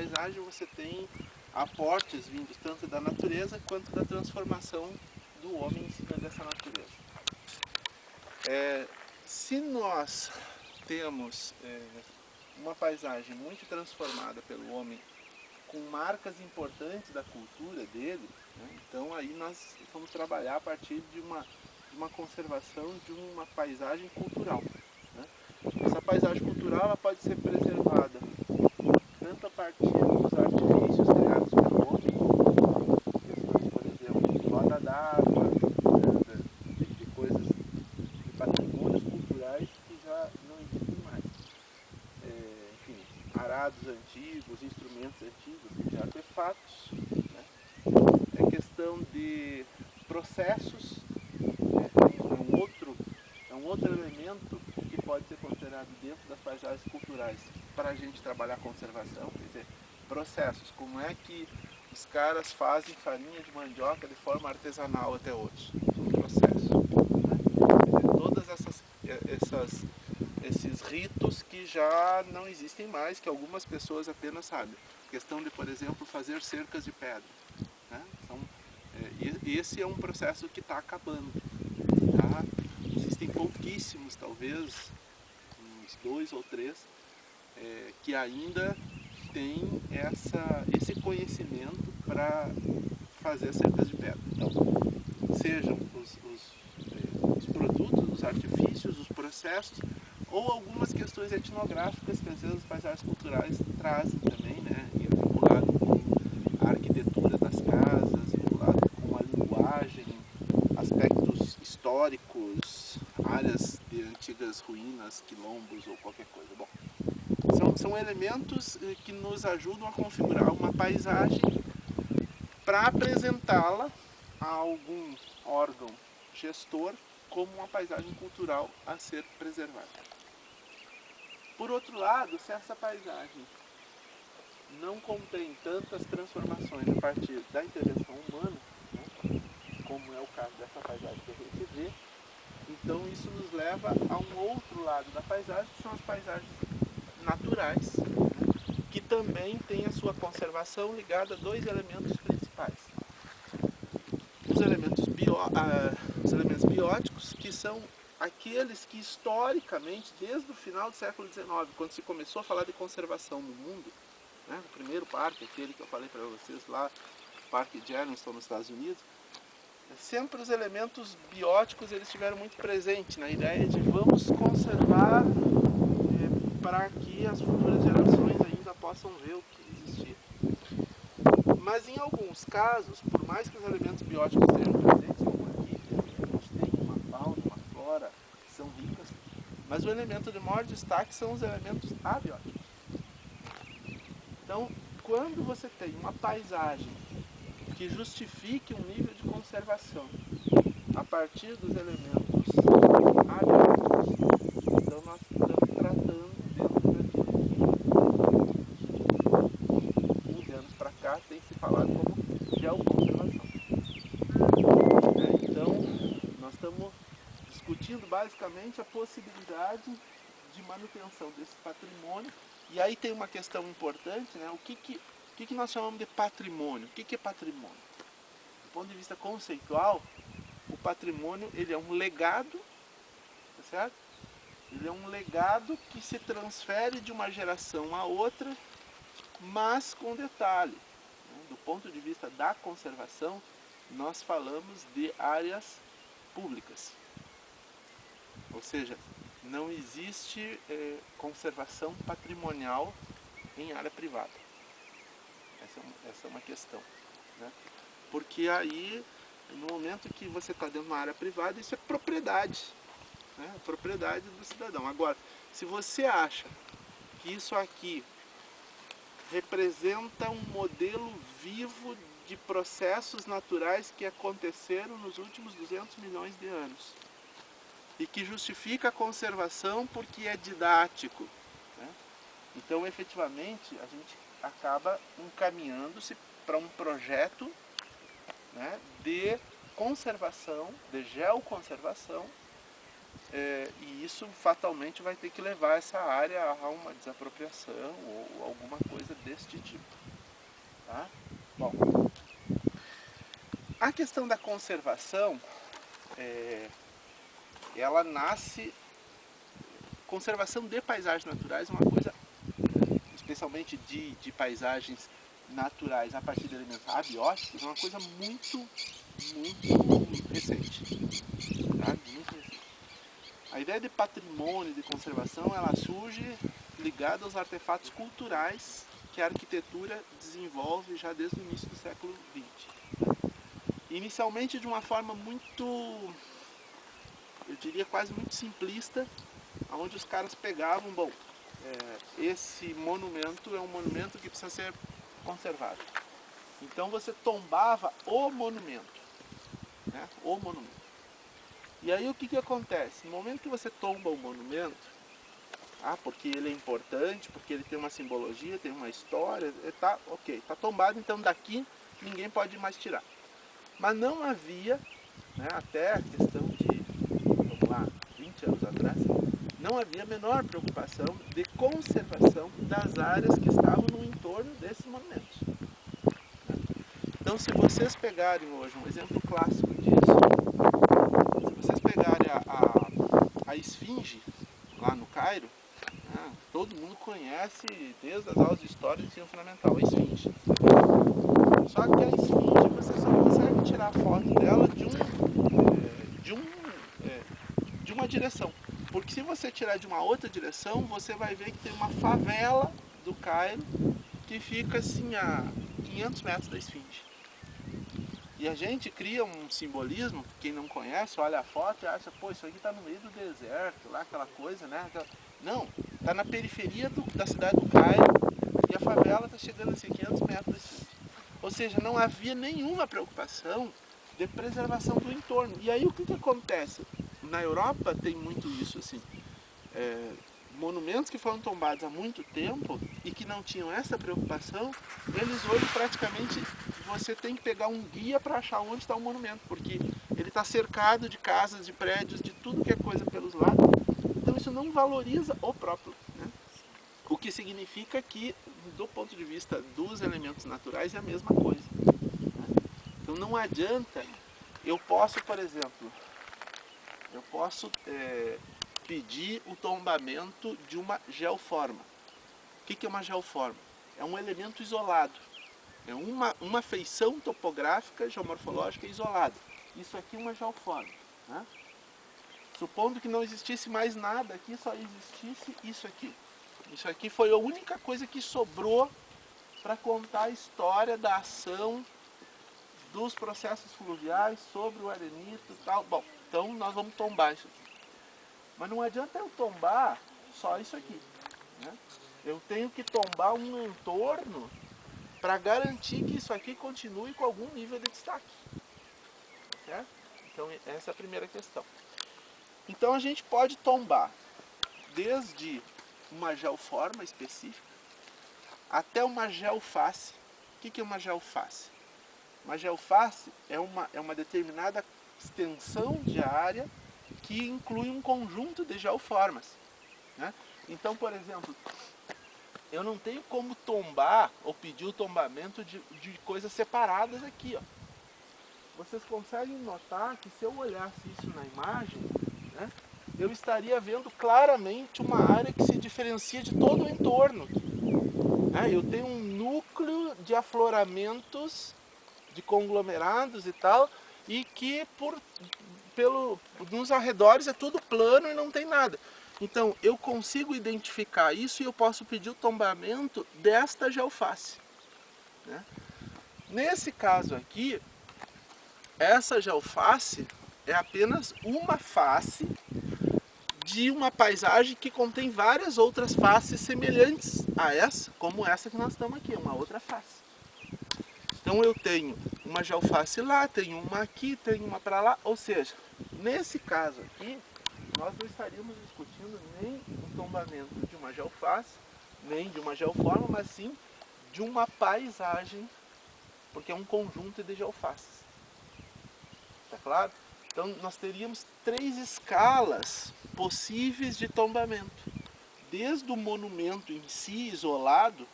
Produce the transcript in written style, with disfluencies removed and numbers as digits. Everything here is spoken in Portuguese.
paisagem você tem aportes vindos tanto da natureza quanto da transformação do homem em cima dessa natureza. Se nós temos uma paisagem muito transformada pelo homem, com marcas importantes da cultura dele, né, então aí nós vamos trabalhar a partir de uma conservação de uma paisagem cultural. Né? Essa paisagem cultural ela pode ser preservada tanto a partir dos artifícios criados pelo homem, questões, por exemplo, de roda d'água, de coisas, de patrimônios culturais que já não existem mais. Enfim, arados antigos, instrumentos antigos, de artefatos. Né? É questão de processos, é um outro elemento que pode ser considerado dentro das paisagens culturais para a gente trabalhar a conservação, quer dizer, processos, como é que os caras fazem farinha de mandioca de forma artesanal até hoje, um processo. Né? Todas esses ritos que já não existem mais, que algumas pessoas apenas sabem. Questão de, por exemplo, fazer cercas de pedra. Né? Esse é um processo que está acabando. Tá? Existem pouquíssimos, talvez, uns 2 ou 3, que ainda têm esse conhecimento para fazer cercas de pedra. Então, sejam os produtos, os artifícios, os processos, ou algumas questões etnográficas que às vezes as paisagens culturais trazem também, né? Vinculado com a arquitetura das casas, vinculado com a linguagem, aspectos históricos, áreas de antigas ruínas, quilombos ou qualquer coisa. Bom, são elementos que nos ajudam a configurar uma paisagem para apresentá-la a algum órgão gestor como uma paisagem cultural a ser preservada. Por outro lado, se essa paisagem não contém tantas transformações a partir da intervenção humana, né, como é o caso dessa paisagem que a gente vê, então isso nos leva a um outro lado da paisagem, que são as paisagens naturais, né, que também tem a sua conservação ligada a 2 elementos principais. Os elementos bióticos, que são aqueles que historicamente, desde o final do século XIX, quando se começou a falar de conservação no mundo, né, o primeiro parque, aquele que eu falei para vocês lá, o Parque de Yellowstone nos Estados Unidos, sempre os elementos bióticos eles estiveram muito presentes na ideia de vamos conservar para que as futuras gerações ainda possam ver o que existia. Mas em alguns casos, por mais que os elementos bióticos estejam presentes, como aqui, a gente tem uma fauna, uma flora que são ricas, mas o elemento de maior destaque são os elementos abióticos. Então, quando você tem uma paisagem que justifique um nível de conservação a partir dos elementos abióticos, então nós estamos tratando dentro de 15 anos para cá, tem se falado como geoconservação. Então, nós estamos discutindo basicamente a possibilidade de manutenção desse patrimônio. E aí tem uma questão importante, né? O que nós chamamos de patrimônio? O que é patrimônio? Do ponto de vista conceitual, o patrimônio ele é um legado, tá certo? Ele é um legado que se transfere de uma geração a outra, mas com detalhe. Né? Do ponto de vista da conservação, nós falamos de áreas públicas. Ou seja, não existe conservação patrimonial em área privada. Essa é uma questão. Né? Porque aí, no momento que você está dentro de uma área privada, isso é propriedade. Né? Propriedade do cidadão. Agora, se você acha que isso aqui representa um modelo vivo de processos naturais que aconteceram nos últimos 200 milhões de anos, e que justifica a conservação porque é didático, né? Então, efetivamente, a gente acaba encaminhando-se para um projeto, né, de conservação, de geoconservação, e isso fatalmente vai ter que levar essa área a uma desapropriação ou alguma coisa deste tipo. Tá? Bom, a questão da conservação, ela nasce... Conservação de paisagens naturais é uma coisa, especialmente de paisagens naturais a partir de elementos abióticos, é uma coisa muito recente. Tá? Muito recente. A ideia de patrimônio, de conservação, ela surge ligada aos artefatos culturais que a arquitetura desenvolve já desde o início do século XX. Inicialmente de uma forma muito, eu diria quase muito simplista, onde os caras pegavam, bom, esse monumento é um monumento que precisa ser conservado. Então você tombava o monumento, né? O monumento. E aí o que acontece? No momento que você tomba o monumento, porque ele é importante, porque ele tem uma simbologia, tem uma história, tá ok, tá tombado, então daqui ninguém pode mais tirar. Mas não havia, né, até a questão de, vamos lá, 20 anos atrás, não havia a menor preocupação de conservação das áreas que estavam no entorno desses monumentos. Então, se vocês pegarem hoje um exemplo clássico disso, se vocês pegarem a Esfinge lá no Cairo, todo mundo conhece desde as aulas de história do ensino fundamental, a Esfinge. Só que a Esfinge você só consegue tirar foto dela de uma direção. Porque se você tirar de uma outra direção, você vai ver que tem uma favela do Cairo que fica assim a 500 metros da Esfinge. E a gente cria um simbolismo, quem não conhece, olha a foto e acha, pô, isso aqui está no meio do deserto, lá aquela coisa, né? Não, está na periferia da cidade do Cairo e a favela está chegando assim, 500 metros da Esfinge. Ou seja, não havia nenhuma preocupação de preservação do entorno. E aí o que acontece? Na Europa tem muito isso, assim, monumentos que foram tombados há muito tempo e que não tinham essa preocupação, eles hoje praticamente você tem que pegar um guia para achar onde está o monumento, porque ele está cercado de casas, de prédios, de tudo que é coisa pelos lados. Então isso não valoriza o próprio, né? O que significa que, do ponto de vista dos elementos naturais, é a mesma coisa. Então não adianta, eu posso, por exemplo, pedir o tombamento de uma geoforma. O que é uma geoforma? É um elemento isolado. É uma feição topográfica, geomorfológica isolada. Isso aqui é uma geoforma. Né? Supondo que não existisse mais nada aqui, só existisse isso aqui. Isso aqui foi a única coisa que sobrou para contar a história da ação dos processos fluviais sobre o arenito e tal. Bom, então nós vamos tombar isso aqui. Mas não adianta eu tombar só isso aqui. Né? Eu tenho que tombar um entorno para garantir que isso aqui continue com algum nível de destaque. Certo? Então essa é a primeira questão. Então a gente pode tombar desde uma geoforma específica até uma geoface. O que é uma geoface? Uma geoface é uma determinada extensão de área que inclui um conjunto de geoformas. Né? Então, por exemplo, eu não tenho como tombar ou pedir o tombamento de coisas separadas aqui. Ó. Vocês conseguem notar que se eu olhasse isso na imagem, né, eu estaria vendo claramente uma área que se diferencia de todo o entorno. Eu tenho um núcleo de afloramentos, de conglomerados e tal, e que nos arredores é tudo plano e não tem nada. Então eu consigo identificar isso e eu posso pedir o tombamento desta geoface. Né? Nesse caso aqui, essa geoface é apenas uma face de uma paisagem que contém várias outras faces semelhantes a essa, como essa que nós estamos aqui, uma outra face. Então eu tenho uma geoface lá, tenho uma aqui, tenho uma para lá, ou seja, nesse caso aqui, nós não estaríamos discutindo nem o tombamento de uma geoface, nem de uma geoforma, mas sim de uma paisagem, porque é um conjunto de geofaces. Tá claro? Então nós teríamos 3 escalas possíveis de tombamento. Desde o monumento em si, isolado,